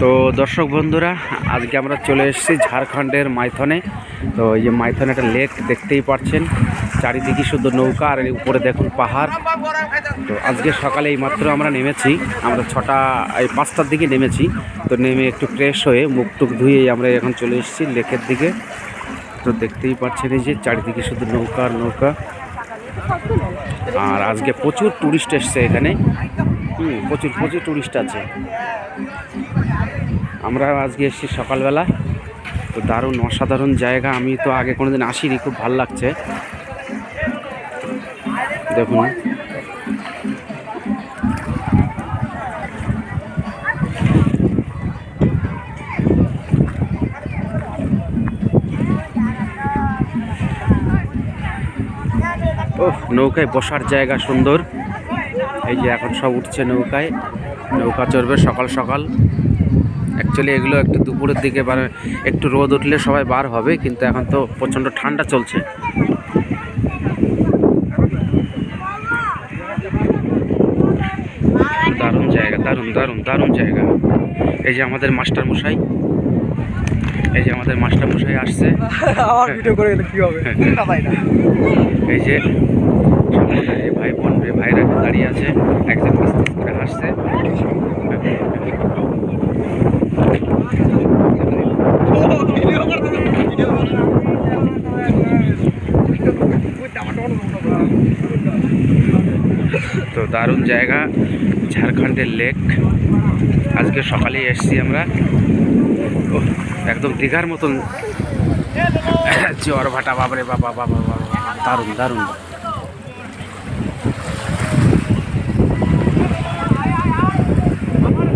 তো দর্শক বন্ধুরা, আজকে আমরা চলে এসেছি ঝাড়খণ্ডের মাইথনে। তো এই যে মাইথনে একটা লেক দেখতেই পাচ্ছেন, চারিদিকে শুধু নৌকা আর উপরে দেখুন পাহাড়। তো আজকে সকালে এইমাত্র আমরা নেমেছি, আমরা 5টার দিকে নেমেছি। তো নেমে একটু ফ্রেশ হয়ে মুখ টুক ধুয়ে আমরা এখন চলে এসেছি লেকের দিকে। তো দেখতেই পাচ্ছেন এই যে চারিদিকে শুধু নৌকা আর নৌকা। আর আজকে প্রচুর টুরিস্ট এসছে এখানে, প্রচুর প্রচুর টুরিস্ট আছে। আমরা আজকে এসেছি সকালবেলা। তো দারুণ অসাধারণ জায়গা, আমি তো আগে কোনোদিন আসিনি, খুব ভালো লাগছে দেখুন। ওহ, নৌকায় বসার জায়গা সুন্দর। এই যে এখন সব উঠছে নৌকায়, নৌকা চড়বে সকাল সকাল। অ্যাকচুয়ালি এগুলো একটু দুপুরের দিকে একটু রোদ উঠলে সবাই বার হবে, কিন্তু এখন তো প্রচণ্ড ঠান্ডা চলছে। দারুণ জায়গা, দারুণ দারুণ দারুণ জায়গা। এই যে আমাদের মাস্টার মশাই, এই যে আমাদের মাস্টার মশাই আসছে। এই যে ভাই বোন ভাইরা দাঁড়িয়ে আছে, একজন মিস্ত্রি করে হাসছে। তো দারুণ জায়গা, ঝাড়খণ্ডের লেক। আজকে সকালেই এসেছি আমরা। একদম দীঘার মতন জোয়ার ভাটা, বাবারে বাবা বাবা বাবা, দারুণ দারুণ।